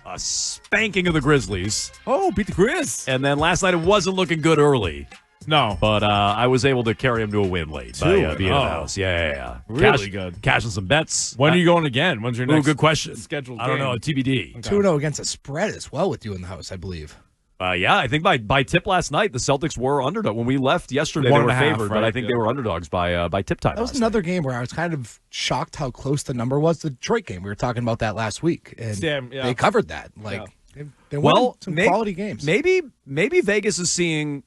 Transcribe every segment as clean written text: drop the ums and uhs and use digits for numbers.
a spanking of the Grizzlies. Oh, beat the Grizz. And then last night it wasn't looking good early. No. But I was able to carry him to a win late by being in the house. Yeah. Really good. Cashing some bets. When are you going again? When's your next good question. scheduled I don't game? know. TBD. Okay. 2-0 against a spread as well with you in the house, I believe. Yeah, I think by tip last night, the Celtics were underdog. When we left yesterday, they were favored, but I think they were underdogs by tip time. That was another game where I was kind of shocked how close the number was. The Detroit game, we were talking about that last week, and they covered that. They won some quality games. Maybe Vegas is seeing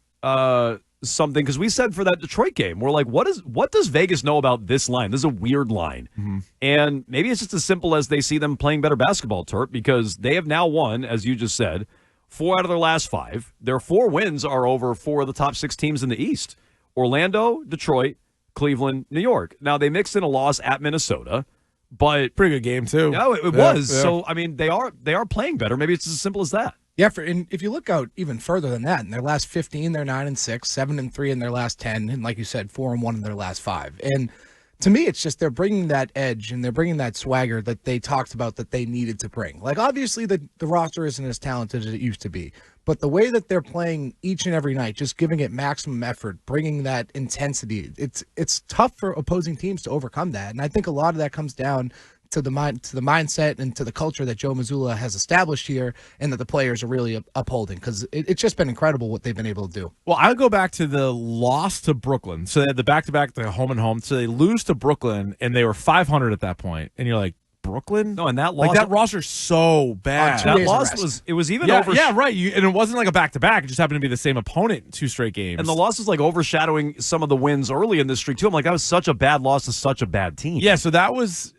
something, because we said for that Detroit game, we're like, what does Vegas know about this line? This is a weird line. Mm-hmm. And maybe it's just as simple as they see them playing better basketball, Turp, because they have now won, as you just said, 4 out of their last 5. Their 4 wins are over 4 of the top 6 teams in the East. Orlando, Detroit, Cleveland, New York. Now, they mixed in a loss at Minnesota, but pretty good game, too. No, it was. Yeah. So, I mean, they are playing better. Maybe it's as simple as that. Yeah, and if you look out even further than that, in their last 15, they're 9-6, 7-3 in their last 10, and like you said, 4-1 in their last 5. And to me, it's just they're bringing that edge and they're bringing that swagger that they talked about that they needed to bring. Like, obviously, the roster isn't as talented as it used to be, but the way that they're playing each and every night, just giving it maximum effort, bringing that intensity, it's tough for opposing teams to overcome that. And I think a lot of that comes down to the mindset and to the culture that Joe Mazzulla has established here, and that the players are really upholding, because it's just been incredible what they've been able to do. Well, I'll go back to the loss to Brooklyn. So they had the back-to-back, the home and home. So they lose to Brooklyn, and they were 500 at that point. And you're like, Brooklyn? No, and that loss, that roster's so bad. That loss was even over. Yeah, right. And it wasn't like a back-to-back. It just happened to be the same opponent in 2 straight games. And the loss is like overshadowing some of the wins early in this streak too. I'm like, that was such a bad loss to such a bad team. Yeah, so that was.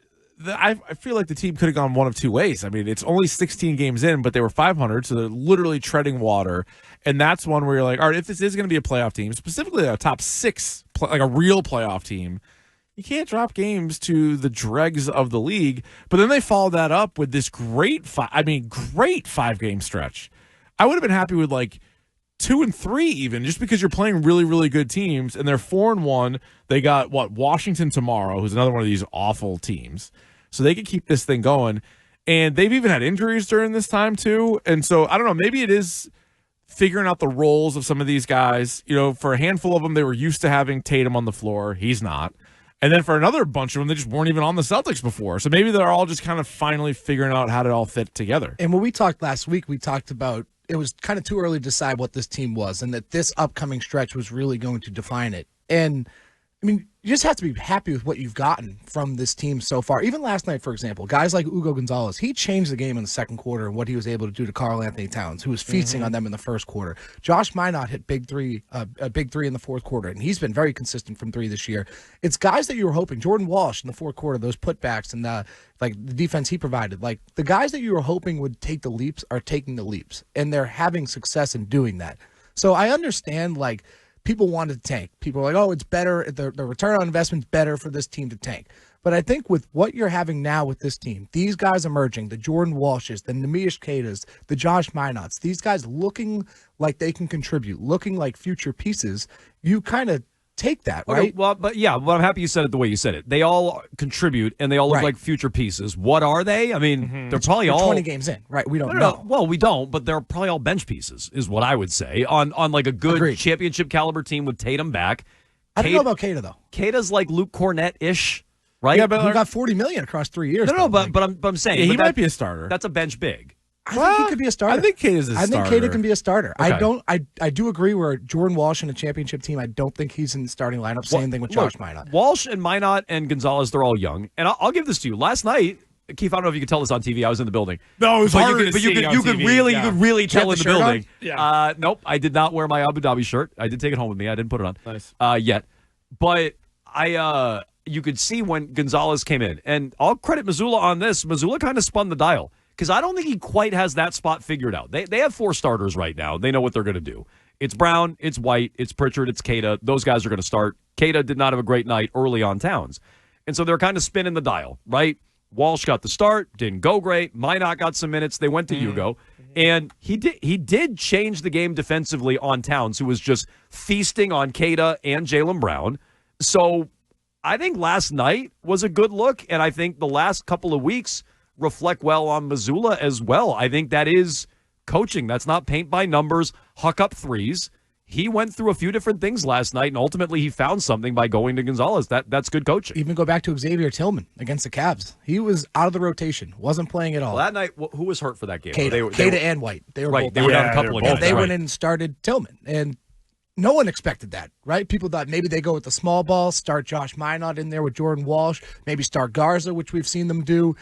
I feel like the team could have gone one of 2 ways. I mean, it's only 16 games in, but they were 500, so they're literally treading water. And that's one where you're like, all right, if this is going to be a playoff team, specifically a top 6, like a real playoff team, you can't drop games to the dregs of the league. But then they followed that up with this great 5-game stretch. I would have been happy with like 2 and 3 even, just because you're playing really, really good teams, and they're 4-1. They got Washington tomorrow, who's another one of these awful teams. So they could keep this thing going. And they've even had injuries during this time, too. And so, I don't know, maybe it is figuring out the roles of some of these guys. You know, for a handful of them, they were used to having Tatum on the floor. He's not. And then for another bunch of them, they just weren't even on the Celtics before. So maybe they're all just kind of finally figuring out how to all fit together. And when we talked last week, we talked about it was kind of too early to decide what this team was, and that this upcoming stretch was really going to define it. And I mean, you just have to be happy with what you've gotten from this team so far. Even last night, for example, guys like Hugo Gonzalez, he changed the game in the second quarter and what he was able to do to Karl Anthony Towns, who was feasting on them in the first quarter. Josh Minott hit a big three in the fourth quarter, and he's been very consistent from 3 this year. It's guys that you were hoping. Jordan Walsh in the fourth quarter, those putbacks and the defense he provided. Like, the guys that you were hoping would take the leaps are taking the leaps, and they're having success in doing that. So I understand, like, people wanted to tank. People are like, oh, it's better. The return on investment's better for this team to tank. But I think with what you're having now with this team, these guys emerging, the Jordan Walshes, the Neemias Quedas, the Josh Minotts, these guys looking like they can contribute, looking like future pieces, you kind of take that, right? Okay, well, but I'm happy you said it the way you said it. They all contribute, and they all look like future pieces. What are they? I mean, they're probably all 20 games in, right? We don't know. Well, we don't, but they're probably all bench pieces, is what I would say, on like a good championship caliber team with Tatum back. I don't know about Queta, though. Queta's like Luke Cornett-ish, right? Yeah, but he got $40 million across 3 years. But I'm saying he might be a starter. That's a bench big. I think he could be a starter. I think Queta's a starter. I think Queta can be a starter. Okay. I do agree where Jordan Walsh in a championship team, I don't think he's in the starting lineup. Same thing with Josh Minott. Walsh and Minott and Gonzalez, they're all young. And I'll give this to you. Last night, Keefe, I don't know if you could tell this on TV. I was in the building. No, it was harder to see you could really tell in the building. Yeah. Nope, I did not wear my Abu Dhabi shirt. I did take it home with me. I didn't put it on. Nice. Yet. But you could see when Gonzalez came in. And I'll credit Mazzulla on this. Mazzulla kind of spun the dial, because I don't think he quite has that spot figured out. They have 4 starters right now. They know what they're going to do. It's Brown, it's White, it's Pritchard, it's Queta. Those guys are going to start. Queta did not have a great night early on Towns. And so they're kind of spinning the dial, right? Walsh got the start, didn't go great. Minott got some minutes. They went to Hugo. And he did change the game defensively on Towns, who was just feasting on Queta and Jaylen Brown. So I think last night was a good look, and I think the last couple of weeks reflect well on Mazzulla as well. I think that is coaching. That's not paint by numbers, huck up threes. He went through a few different things last night, and ultimately he found something by going to Gonzalez. That's good coaching. Even go back to Xavier Tillman against the Cavs. He was out of the rotation, wasn't playing at all. Well, that night, who was hurt for that game? Kata and White. They were right. Both they were down a couple of guys. And they went in and started Tillman, and no one expected that, right? People thought maybe they go with the small ball, start Josh Minot in there with Jordan Walsh, maybe start Garza, which we've seen them do,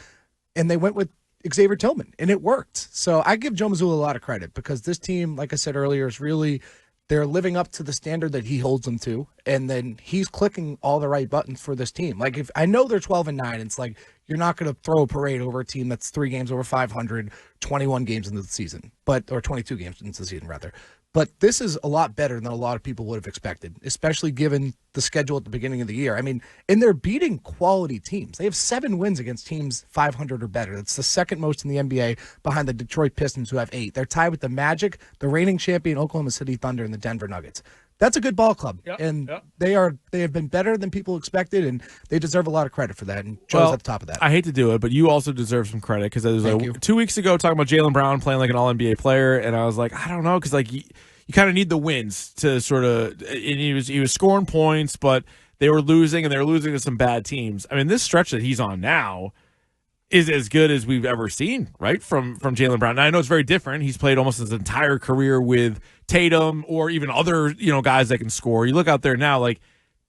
and they went with Xavier Tillman, and it worked. So I give Joe Mazzulla a lot of credit because this team, like I said earlier, is really – they're living up to the standard that he holds them to, and then he's clicking all the right buttons for this team. Like, if I know they're 12-9, it's like you're not going to throw a parade over a team that's 3 games over 500, 21 games into the season, or 22 games into the season, rather. But this is a lot better than a lot of people would have expected, especially given the schedule at the beginning of the year. I mean, and they're beating quality teams. They have 7 wins against teams 500 or better. That's the second most in the NBA behind the Detroit Pistons, who have 8. They're tied with the Magic, the reigning champion Oklahoma City Thunder, and the Denver Nuggets. That's a good ball club, they have been better than people expected, and they deserve a lot of credit for that. And Joe's at the top of that. I hate to do it, but you also deserve some credit because there was 2 weeks ago talking about Jaylen Brown playing like an All-NBA player, and I was like, I don't know, because like you kind of need the wins to sort of. And he was scoring points, but they were losing, and they were losing to some bad teams. I mean, this stretch that he's on now is as good as we've ever seen, right, from Jaylen Brown. Now, I know it's very different. He's played almost his entire career with Tatum or even other, guys that can score. You look out there now, like,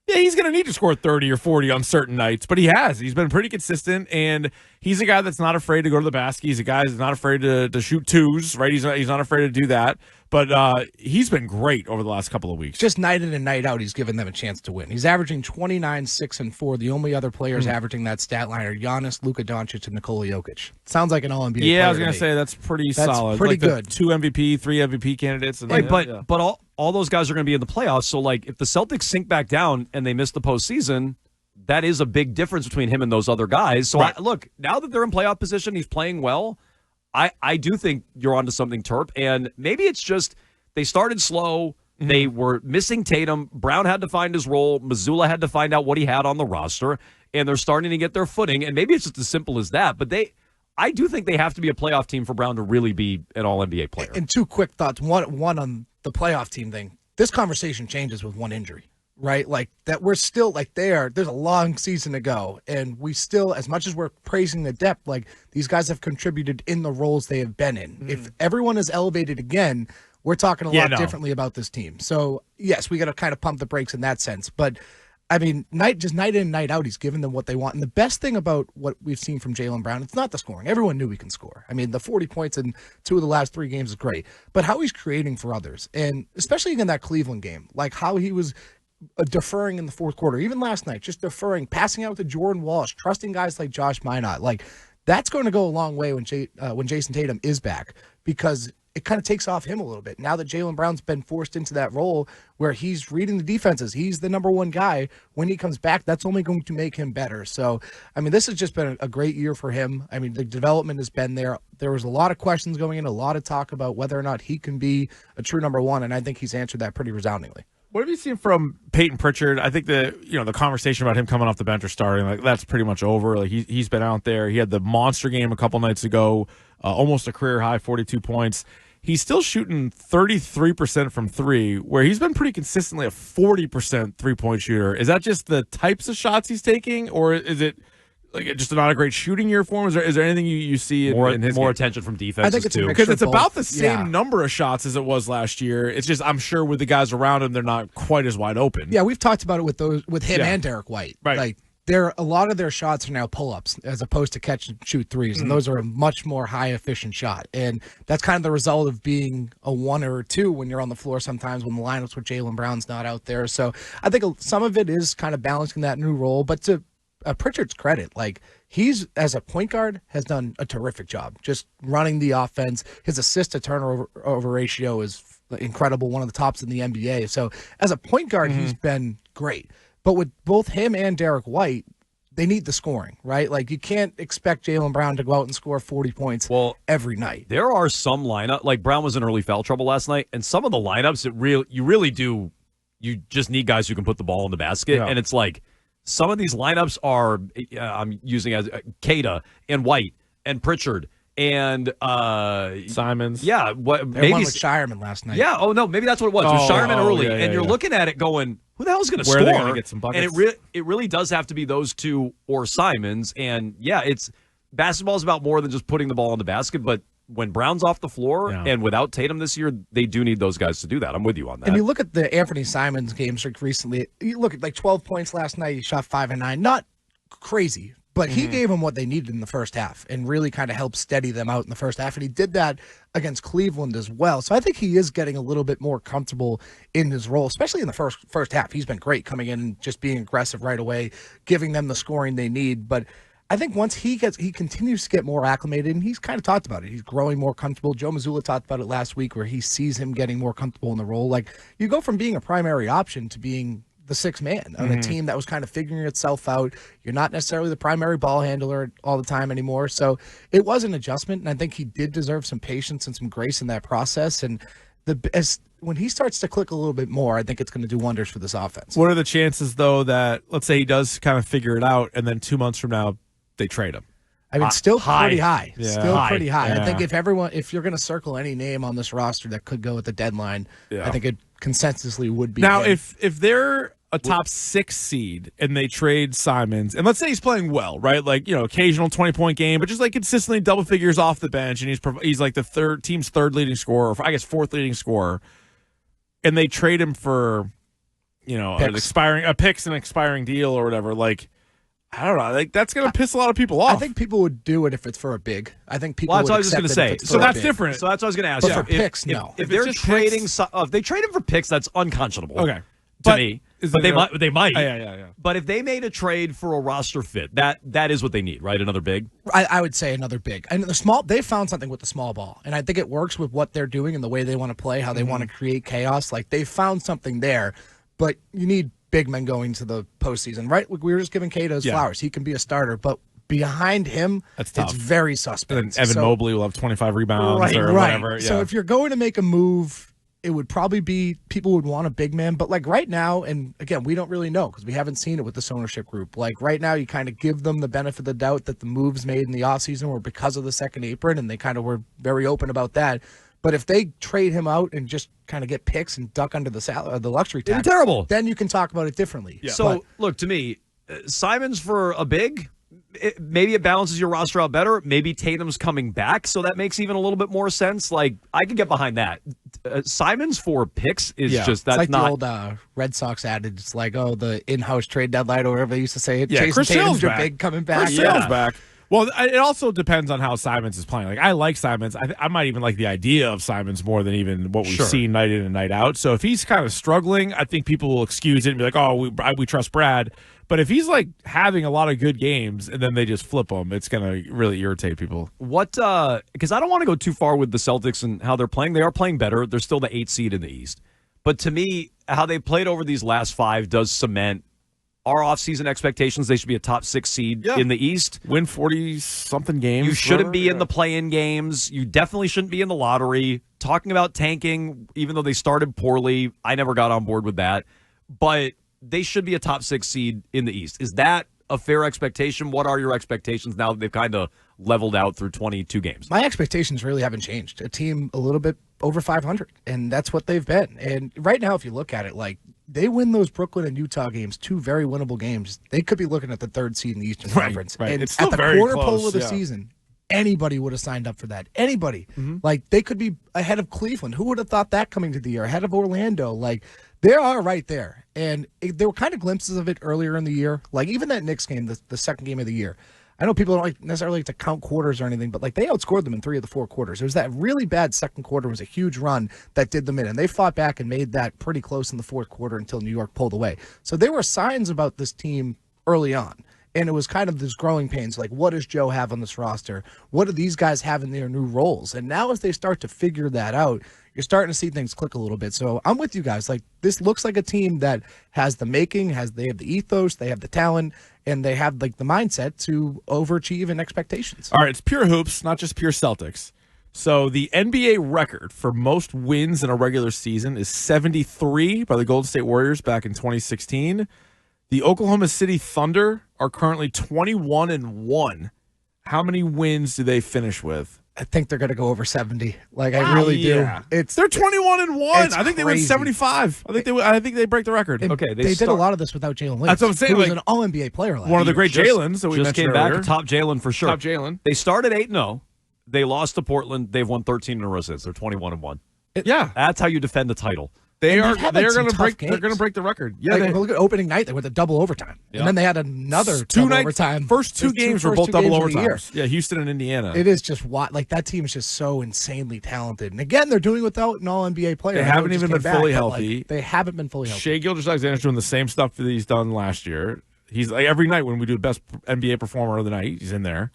yeah, he's going to need to score 30 or 40 on certain nights, but he has. He's been pretty consistent, and he's a guy that's not afraid to go to the basket. He's a guy that's not afraid to shoot twos, right? He's not afraid to do that. But he's been great over the last couple of weeks. Just night in and night out, he's given them a chance to win. He's averaging 29, 6, and 4. The only other players averaging that stat line are Giannis, Luka Doncic, and Nikola Jokic. Sounds like an All-NBA player. Yeah, I was going to say that's pretty solid. Pretty like good. 2 MVP, 3 MVP candidates. And right, but all those guys are going to be in the playoffs. So, like, if the Celtics sink back down and they miss the postseason, that is a big difference between him and those other guys. So, right. Look, now that they're in playoff position, he's playing well. I do think you're onto something, Terp. And maybe it's just they started slow. Mm-hmm. They were missing Tatum. Brown had to find his role. Mazzulla had to find out what he had on the roster. And they're starting to get their footing. And maybe it's just as simple as that. But I do think they have to be a playoff team for Brown to really be an All-NBA player. And 2 quick thoughts. One on the playoff team thing. This conversation changes with one injury, right? Like that we're still like there's a long season to go. And we still, as much as we're praising the depth, like these guys have contributed in the roles they have been in. If everyone is elevated again, we're talking a lot differently about this team. So, yes, we got to kind of pump the brakes in that sense. But, I mean, night in, night out, he's given them what they want. And the best thing about what we've seen from Jaylen Brown, it's not the scoring. Everyone knew he can score. I mean, the 40 points in 2 of the last 3 games is great. But how he's creating for others, and especially in that Cleveland game, like how he was deferring in the fourth quarter, even last night, just deferring, passing out to Jordan Walsh, trusting guys like Josh Minot. Like, that's going to go a long way when Jason Tatum is back, because it kind of takes off him a little bit. Now that Jaylen Brown's been forced into that role where he's reading the defenses, he's the number 1 guy. When he comes back, that's only going to make him better. So, I mean, this has just been a great year for him. I mean, the development has been there. There was a lot of questions going in, a lot of talk about whether or not he can be a true number 1, and I think he's answered that pretty resoundingly. What have you seen from Peyton Pritchard? I think the conversation about him coming off the bench or starting, like, that's pretty much over. Like he's been out there. He had the monster game a couple nights ago, almost a career high, 42 points. He's still shooting 33% from 3, where he's been pretty consistently a 40% 3-point shooter. Is that just the types of shots he's taking, or is it like just not a great shooting year for him? Is there anything you see in his more game? attention from defenses? I think it's too, because it's about the both. same number of shots as it was last year. It's just I'm sure with the guys around him, they're not quite as wide open. Yeah, we've talked about it with him and Derek White. Right. Like, a lot of their shots are now pull-ups as opposed to catch and shoot threes, and those are a much more high-efficient shot. And that's kind of the result of being a 1 or a 2 when you're on the floor sometimes when the lineups where Jaylen Brown's not out there. So I think some of it is kind of balancing that new role. But to Pritchard's credit, like, he's, as a point guard, has done a terrific job just running the offense. His assist-to-turnover ratio is incredible, one of the tops in the NBA. So as a point guard, he's been great. But with both him and Derek White, they need the scoring, right? Like, you can't expect Jaylen Brown to go out and score 40 points every night. There are some lineup, like Brown was in early foul trouble last night, and some of the lineups, you just need guys who can put the ball in the basket. Yeah. And it's like some of these lineups are, I'm using as Kata and White and Pritchard and Simons. Yeah, They won with Shireman last night. Yeah. Oh no, maybe that's what it was. It was Shireman early, yeah, and you're looking at it going, who the hell is going to score? Where are they going to get some buckets? And it really does have to be those two or Simons. And yeah, basketball is about more than just putting the ball in the basket. But when Brown's off the floor and without Tatum this year, they do need those guys to do that. I'm with you on that. And you look at the Anthony Simons games recently. You look at like 12 points last night. He shot 5 and 9. Not crazy. But he gave them what they needed in the first half and really kind of helped steady them out in the first half. And he did that against Cleveland as well. So I think he is getting a little bit more comfortable in his role, especially in the first half. He's been great coming in and just being aggressive right away, giving them the scoring they need. But I think once he continues to get more acclimated, and he's kind of talked about it. He's growing more comfortable. Joe Mazzulla talked about it last week where he sees him getting more comfortable in the role. Like, you go from being a primary option to being the sixth man on a team that was kind of figuring itself out. You're not necessarily the primary ball handler all the time anymore. So it was an adjustment, and I think he did deserve some patience and some grace in that process. And when he starts to click a little bit more, I think it's going to do wonders for this offense. What are the chances, though, that let's say he does kind of figure it out, and then 2 months from now they trade him? I mean, still pretty high. Yeah. Still pretty high. Yeah. I think if you're going to circle any name on this roster that could go at the deadline, I think it consensusly would be now him. if they're a top 6 seed and they trade Simons, and let's say he's playing well, right? Like, occasional 20-point game, but just like consistently double figures off the bench, and he's like the team's third leading scorer, or I guess fourth leading scorer, and they trade him for, picks, an expiring deal or whatever. Like, I don't know. Like, that's going to piss a lot of people off. I think people would do it if it's for a big. I think people. Well, that's would what I was accept just going it to if it's say. for So a that's big. different. So that's what I was going to ask. But you. for picks, no. If they're just trading, picks- if they trade him for picks, that's unconscionable. Okay. To me, but they might. Yeah. But if they made a trade for a roster fit, that is what they need, right? Another big. I would say another big. And they found something with the small ball, and I think it works with what they're doing and the way they want to play, how they want to create chaos. Like, they found something there, but you need big men going to the postseason, right? We were just giving Cato's flowers. He can be a starter, but behind him, that's tough. It's very suspect. And Evan Mobley will have 25 rebounds or whatever. Yeah. So if you're going to make a move, it would probably be people would want a big man. But like right now, and again, we don't really know because we haven't seen it with this ownership group. Like right now, you kind of give them the benefit of the doubt that the moves made in the offseason were because of the second apron, and they kind of were very open about that. But if they trade him out and just kind of get picks and duck under the luxury tax, it's terrible. Then you can talk about it differently. Yeah. So look, to me, Simons for a big, maybe it balances your roster out better. Maybe Tatum's coming back, so that makes even a little bit more sense. Like, I could get behind that. Simons for picks is just that's it's like not the old Red Sox adage. It's like, the in-house trade deadline or whatever they used to say. Yeah, Jason Chris Tatum's Sale's your back. big coming back. Chris Sale's back. Well, it also depends on how Simons is playing. Like, I like Simons. I might even like the idea of Simons more than even what we've seen night in and night out. So if he's kind of struggling, I think people will excuse it and be like, oh, we trust Brad. But if he's like having a lot of good games and then they just flip him, it's going to really irritate people. Because I don't want to go too far with the Celtics and how they're playing. They are playing better. They're still the 8th seed in the East. But to me, how they played over these last 5 does cement our offseason expectations. They should be a top 6 seed in the East. Win 40-something games. You shouldn't be in the play-in games. You definitely shouldn't be in the lottery. Talking about tanking, even though they started poorly, I never got on board with that. But they should be a top 6 seed in the East. Is that a fair expectation? What are your expectations now that they've kind of leveled out through 22 games? My expectations really haven't changed. A team a little bit over 500, and that's what they've been. And right now, if you look at it, like, they win those Brooklyn and Utah games, 2 very winnable games. They could be looking at the 3rd seed in the Eastern Conference. Right. And It's still at the very quarter close, pole of the season, anybody would have signed up for that. Anybody. Like, they could be ahead of Cleveland. Who would have thought that coming to the year? Ahead of Orlando. Like, they are right there. And there were kind of glimpses of it earlier in the year. Like, even that Knicks game, the second game of the year. I know people don't necessarily like to count quarters or anything, but like they outscored them in 3 of the 4 quarters. It was that really bad second quarter was a huge run that did them in, and they fought back and made that pretty close in the 4th quarter until New York pulled away. So there were signs about this team early on, and it was kind of this growing pains, like what does Joe have on this roster? What do these guys have in their new roles? And now as they start to figure that out, you're starting to see things click a little bit. So I'm with you guys. Like, this looks like a team that has the making, they have the ethos, they have the talent, and they have like the mindset to overachieve in expectations. All right, it's pure hoops, not just pure Celtics. So the NBA record for most wins in a regular season is 73 by the Golden State Warriors back in 2016. The Oklahoma City Thunder are currently 21-1, How many wins do they finish with? I think they're going to go over 70. Like, I really do. They're 21-1. I think they win crazy. 75. I think they break the record. And Okay, they did a lot of this without Jaylen. That's what I'm saying. Who was Like, an All-NBA player last one of the year. great Jaylens that we just mentioned came back. earlier. Top Jaylen for sure. Top Jaylen. They started 8-0. They lost to Portland. They've won 13 in a row since. They're 21-1. Yeah, That's how you defend the title. they And are. they've had, They're some going to tough break. They're games. going to break the record. Yeah, Like, they, look at opening night. They went to double overtime. Yeah. And then they had another two double nights. overtime. First two There's games were first both two double games of the year. overtimes. Yeah, Houston and Indiana. It is just like that team is just so insanely talented. And again, they're doing it without an All-NBA player. They I know haven't it just even came been fully back, but, healthy. they haven't been fully healthy. Shai Gilgeous-Alexander's doing the same stuff that he's done last year. He's like every night when we do the best NBA performer of the night, he's in there.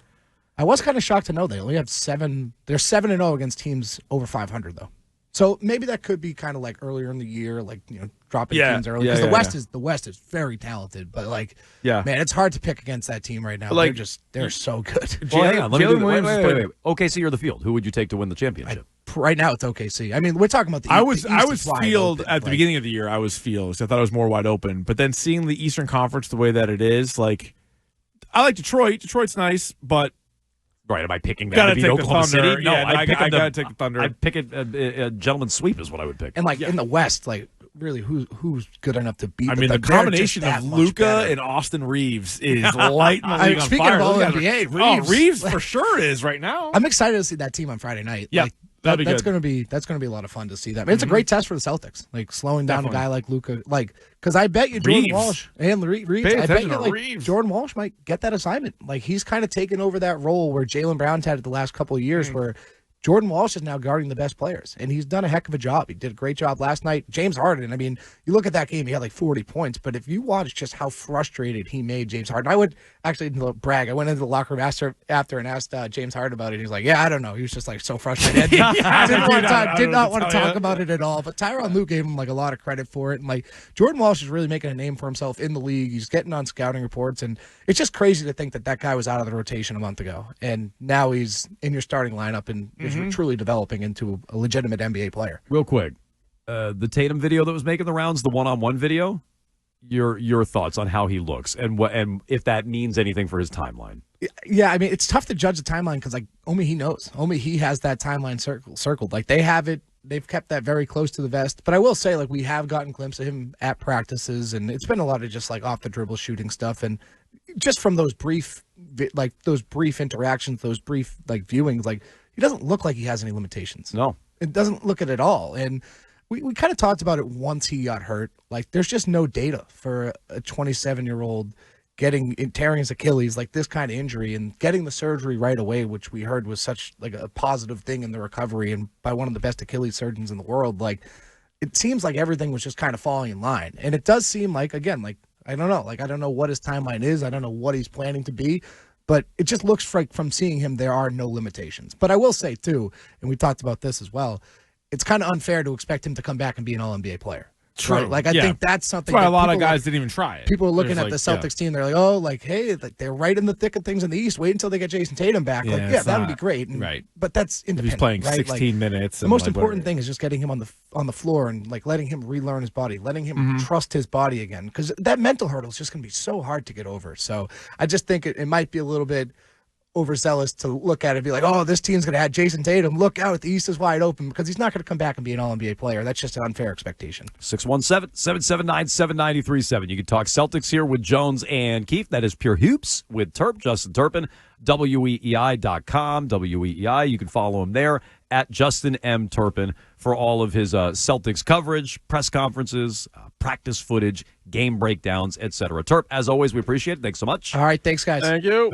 I was kind of shocked to know they only have 7. They're 7-0 against teams over 500 though. So maybe that could be kind of like earlier in the year, like dropping teams early because the West is very talented. But man, it's hard to pick against that team right now. Like, they're so good. Well, hang on. Let me do Jalen wait, Williams wait, wait. OKC or the Field? Who would you take to win the championship? Right now, it's OKC. I mean, we're talking about the. I the was East is wide Field open. at the beginning of the year. I was Field because I thought it was more wide open. But then seeing the Eastern Conference the way that it is, like I like Detroit. Detroit's nice, but Right, am I picking that Gotta to beat take the Oklahoma Thunder. City? No, Yeah, I gotta take the Thunder. I'd pick a gentleman's sweep is what I would pick. And in the West, really, who's good enough to beat? I mean, the combination of Luka and Austin Reeves is lighting the league on speaking fire. of Those guys All-NBA, are- Reeves. Reeves for sure is right now. I'm excited to see that team on Friday night. Yeah, that'd be that's good. gonna be a lot of fun to see that. I mean, it's a great test for the Celtics, slowing down Definitely. a guy like Luka, because I bet you Jordan Reeves. Walsh and Reeves. Pay I bet attention you to Reeves. Jordan Walsh might get that assignment. He's kind of taken over that role where Jaylen Brown's had it the last couple of years, where Jordan Walsh is now guarding the best players, and he's done a heck of a job. He did a great job last night. James Harden, I mean, you look at that game, he had 40 points, but if you watch just how frustrated he made James Harden, I would actually brag. I went into the locker room after and asked James Harden about it. He's like, yeah, I don't know. He was just so frustrated. Did not want to talk about it at all. But Tyronn Lue gave him a lot of credit for it. And Jordan Walsh is really making a name for himself in the league. He's getting on scouting reports, and it's just crazy to think that guy was out of the rotation a month ago, and now he's in your starting lineup and is truly developing into a legitimate NBA player. Real quick, the Tatum video that was making the rounds, the one-on-one video. Your thoughts on how he looks and if that means anything for his timeline. Yeah, I mean, it's tough to judge the timeline because only he knows. Only he has that timeline circled. They have it. They've kept that very close to the vest. But I will say, we have gotten a glimpse of him at practices, and it's been a lot of just off the dribble shooting stuff, and just from those brief interactions, those brief viewings, he doesn't look like he has any limitations. No, it doesn't look it at all. And we kind of talked about it once he got hurt. There's just no data for a 27-year-old tearing his Achilles, this kind of injury, and getting the surgery right away, which we heard was such a positive thing in the recovery, and by one of the best Achilles surgeons in the world. It seems like everything was just kind of falling in line, and it does seem I don't know, I don't know what his timeline is, I don't know what he's planning to be, but it just looks from seeing him there are no limitations. But I will say too, and we talked about this as well, it's kind of unfair to expect him to come back and be an All-NBA player. True. Right? I think that's something That's why that a lot of people guys didn't even try it. People are looking at the Celtics team. They're hey, they're right in the thick of things in the East. Wait until they get Jason Tatum back. That would be great. Right. But that's independent. He's playing right? 16 minutes. The most important thing is just getting him on the floor and letting him relearn his body, letting him trust his body again. Because that mental hurdle is just going to be so hard to get over. So I just think it might be a little bit overzealous to look at it and be this team's going to have Jason Tatum. Look out, the East is wide open, because he's not going to come back and be an All-NBA player. That's just an unfair expectation. 617-779-7937. You can talk Celtics here with Jones and Keefe. That is Pure Hoops with Justin Turpin, weei.com, WEEI. You can follow him there at Justin M. Turpin for all of his Celtics coverage, press conferences, practice footage, game breakdowns, etc. Turp, as always, we appreciate it. Thanks so much. All right, thanks, guys. Thank you.